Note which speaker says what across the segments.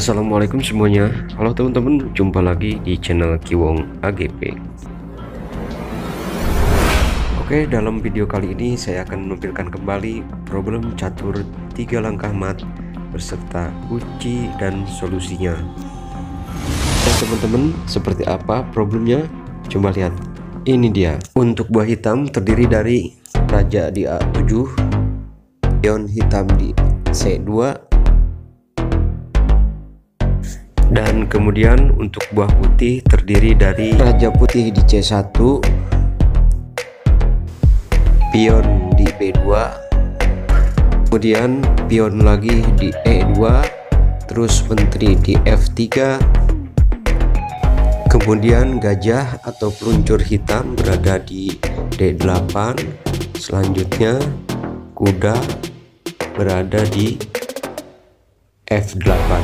Speaker 1: Assalamualaikum semuanya. Halo teman-teman, jumpa lagi di channel Kiwong AGP. Oke, dalam video kali ini saya akan menampilkan kembali problem catur 3 langkah mat beserta kunci dan solusinya. Nah teman-teman, seperti apa problemnya? Coba lihat. Ini dia. Untuk buah hitam terdiri dari raja di A7, pion hitam di C2, dan kemudian untuk buah putih terdiri dari raja putih di C1, pion di B2, kemudian pion lagi di E2, terus menteri di F3, kemudian gajah atau peluncur hitam berada di D8, selanjutnya kuda berada di F8.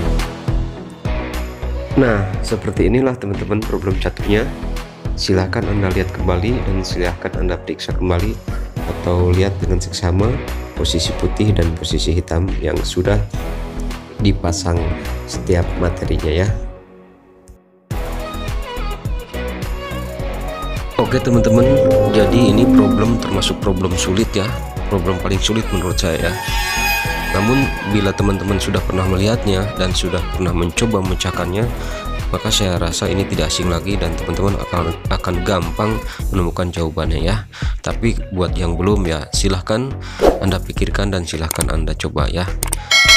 Speaker 1: Nah, seperti inilah teman-teman problem caturnya. Silahkan Anda lihat kembali dan silahkan Anda periksa kembali atau lihat dengan seksama posisi putih dan posisi hitam yang sudah dipasang setiap materinya ya. Oke teman-teman, jadi ini problem termasuk problem sulit ya, problem paling sulit menurut saya ya. Namun bila teman-teman sudah pernah melihatnya dan sudah pernah mencoba memecahkannya, maka saya rasa ini tidak asing lagi dan teman-teman akan gampang menemukan jawabannya ya. Tapi buat yang belum ya, silahkan Anda pikirkan dan silahkan Anda coba ya.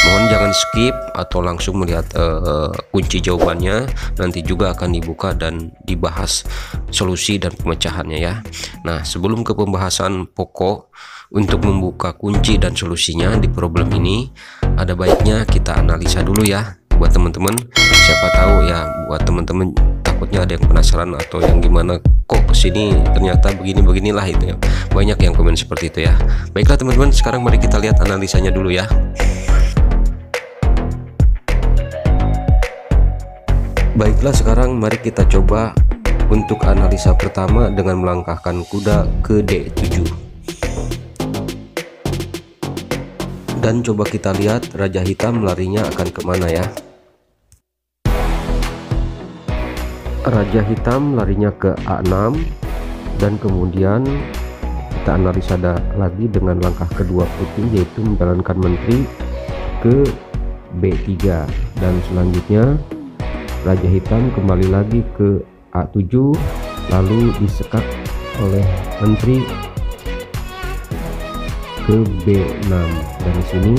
Speaker 1: Mohon jangan skip atau langsung melihat kunci jawabannya, nanti juga akan dibuka dan dibahas solusi dan pemecahannya ya. Nah, sebelum ke pembahasan pokok untuk membuka kunci dan solusinya di problem ini, ada baiknya kita analisa dulu ya buat teman-teman. Siapa tahu ya buat teman-teman takutnya ada yang penasaran atau yang gimana, kok kesini ternyata beginilah itu ya. Banyak yang komen seperti itu ya. Baiklah teman-teman, sekarang mari kita lihat analisanya dulu ya. Baiklah, sekarang mari kita coba untuk analisa pertama dengan melangkahkan kuda ke D7. Dan coba kita lihat raja hitam larinya akan kemana ya. Raja hitam larinya ke A6 dan kemudian kita analisa lagi dengan langkah kedua putih, yaitu menjalankan menteri ke B3, dan selanjutnya raja hitam kembali lagi ke A7 lalu disekak oleh menteri ke B6, dan di sini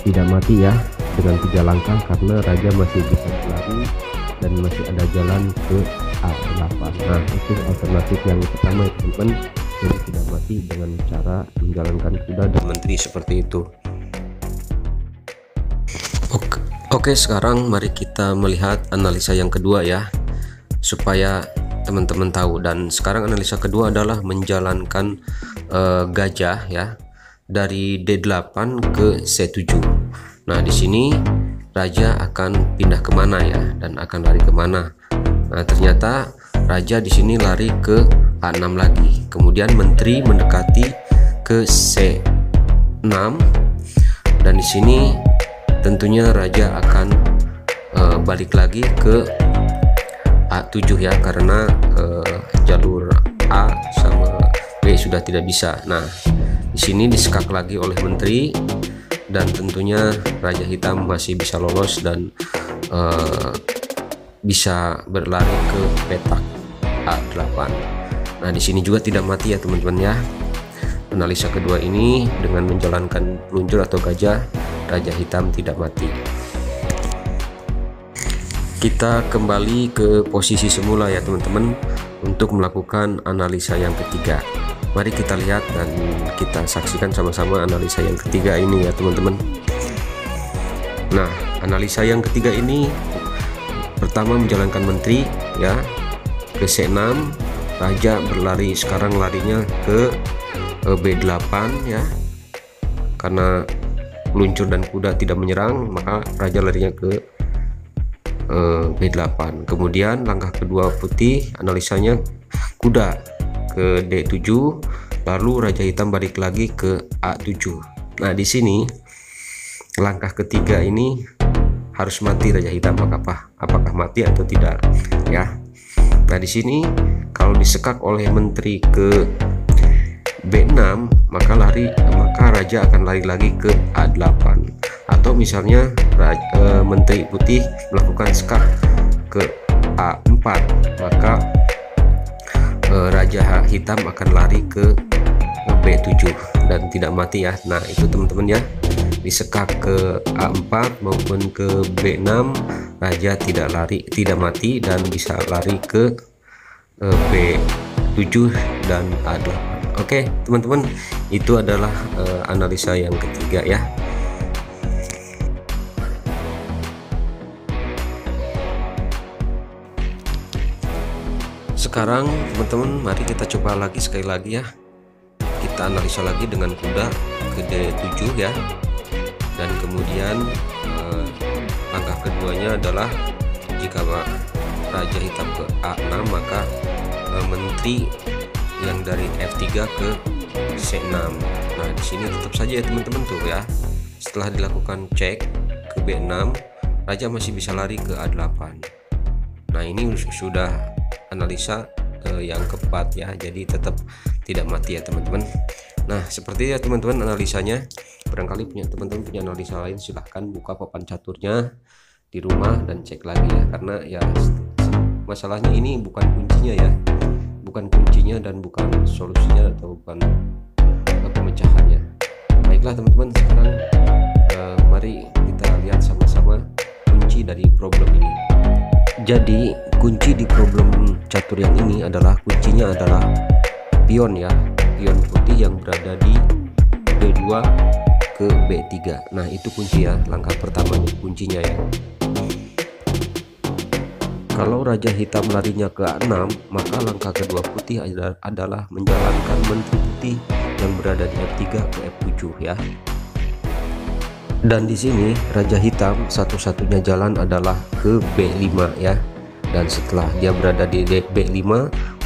Speaker 1: tidak mati ya dengan 3 langkah karena raja masih bisa berlari dan masih ada jalan ke A8. Nah, itu alternatif yang pertama ya teman-teman, jadi tidak mati dengan cara menjalankan kuda dan menteri seperti itu. Oke, sekarang mari kita melihat analisa yang kedua ya, supaya teman-teman tahu. Dan sekarang analisa kedua adalah menjalankan gajah ya dari D8 ke C7. Nah, di sini raja akan pindah kemana ya dan akan lari kemana. Nah, ternyata raja di sini lari ke A6 lagi, kemudian menteri mendekati ke C6, dan di sini tentunya raja akan balik lagi ke A7 ya, karena jalur A sama B sudah tidak bisa. Nah, di sini disekak lagi oleh menteri dan tentunya raja hitam masih bisa lolos dan bisa berlari ke petak A8. Nah, di sini juga tidak mati ya teman-teman ya. Analisa kedua ini dengan menjalankan peluncur atau gajah, raja hitam tidak mati. Kita kembali ke posisi semula ya teman-teman untuk melakukan analisa yang ketiga. Mari kita lihat dan kita saksikan sama-sama analisa yang ketiga ini ya teman-teman. Nah, analisa yang ketiga ini pertama menjalankan menteri ya ke C6, raja berlari, sekarang larinya ke B8 ya, karena peluncur dan kuda tidak menyerang maka raja larinya ke B8. Kemudian langkah kedua putih, analisanya kuda ke D7, lalu raja hitam balik lagi ke A7. Nah, di sini langkah ketiga ini harus mati raja hitam, apakah mati atau tidak ya. Nah di sini kalau disekak oleh menteri ke B6 maka raja akan lari lagi ke A8, atau misalnya menteri putih melakukan sekak ke A4 maka raja hitam akan lari ke B7 dan tidak mati ya. Nah itu teman-teman ya, disekak ke A4 maupun ke B6 raja tidak mati dan bisa lari ke B7 dan A8. Oke teman-teman, itu adalah analisa yang ketiga ya. Sekarang teman-teman, mari kita coba lagi sekali lagi ya. Kita analisa lagi dengan kuda ke D7 ya. Dan kemudian langkah keduanya adalah jika raja hitam ke A6 maka menteri yang dari F3 ke C6. Nah di sini tetap saja ya teman-teman tuh ya, setelah dilakukan cek ke B6 raja masih bisa lari ke A8. Nah ini sudah analisa yang keempat ya, jadi tetap tidak mati ya teman-teman. Nah seperti ya teman-teman analisanya. Barangkali teman-teman punya analisa lain, silahkan buka papan caturnya di rumah dan cek lagi ya, karena ya masalahnya ini bukan kuncinya ya, bukan kuncinya dan bukan solusinya atau bukan pemecahannya. Baiklah teman-teman, sekarang mari kita lihat sama-sama kunci dari problem ini. Jadi kunci di problem catur yang ini adalah kuncinya adalah pion ya, pion putih yang berada di B2 ke B3. Nah itu kunci ya, langkah pertamanya kuncinya ya. Kalau raja hitam larinya ke A6 maka langkah kedua putih adalah menjalankan menteri putih yang berada di F3 ke F7 ya. Dan di sini raja hitam satu-satunya jalan adalah ke B5 ya. Dan setelah dia berada di B5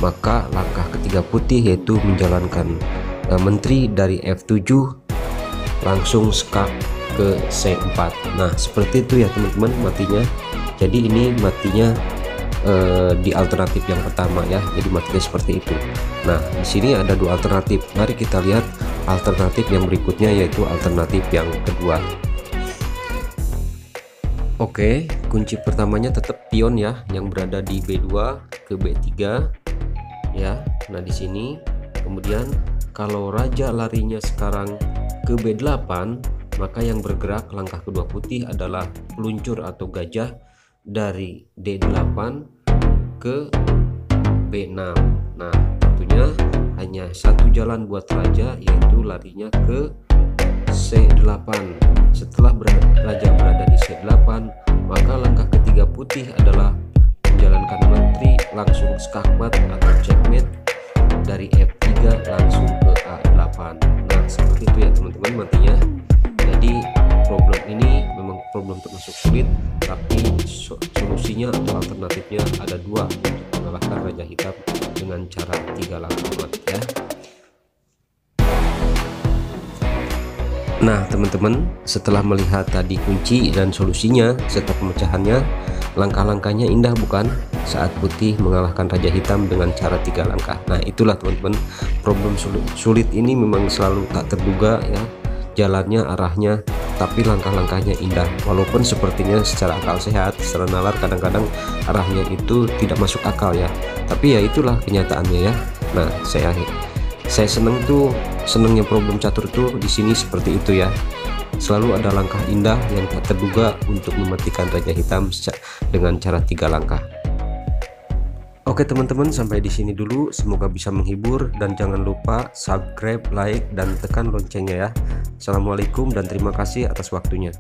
Speaker 1: maka langkah ketiga putih yaitu menjalankan menteri dari F7 langsung skak ke C4. Nah seperti itu ya teman-teman matinya. Jadi ini matinya di alternatif yang pertama ya, jadi matinya seperti itu. Nah di sini ada dua alternatif, mari kita lihat alternatif yang berikutnya yaitu alternatif yang kedua. Oke, kunci pertamanya tetap pion ya, yang berada di B2 ke B3 ya. Nah di sini kemudian kalau raja larinya sekarang ke B8 maka yang bergerak langkah kedua putih adalah peluncur atau gajah dari D8 ke B6. Nah tentunya hanya satu jalan buat raja yaitu larinya ke C8. Setelah raja berada di C8 maka langkah ketiga putih adalah menjalankan menteri langsung skakmat atau checkmate dari F3 langsung ke A8. Nah seperti itu ya teman-teman matinya. Jadi problem ini memang problem termasuk sulit, tapi solusinya atau alternatifnya ada dua untuk mengalahkan raja hitam dengan cara 3 langkah mati ya. Nah teman-teman, setelah melihat tadi kunci dan solusinya serta pemecahannya, langkah-langkahnya indah bukan? Saat putih mengalahkan raja hitam dengan cara 3 langkah. Nah itulah teman-teman, problem sulit ini memang selalu tak terduga ya, jalannya, arahnya, tapi langkah-langkahnya indah. Walaupun sepertinya secara akal sehat, secara nalar kadang-kadang arahnya itu tidak masuk akal ya, tapi ya itulah kenyataannya ya. Nah saya senengnya problem catur tuh di sini seperti itu ya. Selalu ada langkah indah yang tak terduga untuk mematikan raja hitam dengan cara 3 langkah. Oke teman-teman, sampai di sini dulu, semoga bisa menghibur dan jangan lupa subscribe, like dan tekan loncengnya ya. Assalamualaikum dan terima kasih atas waktunya.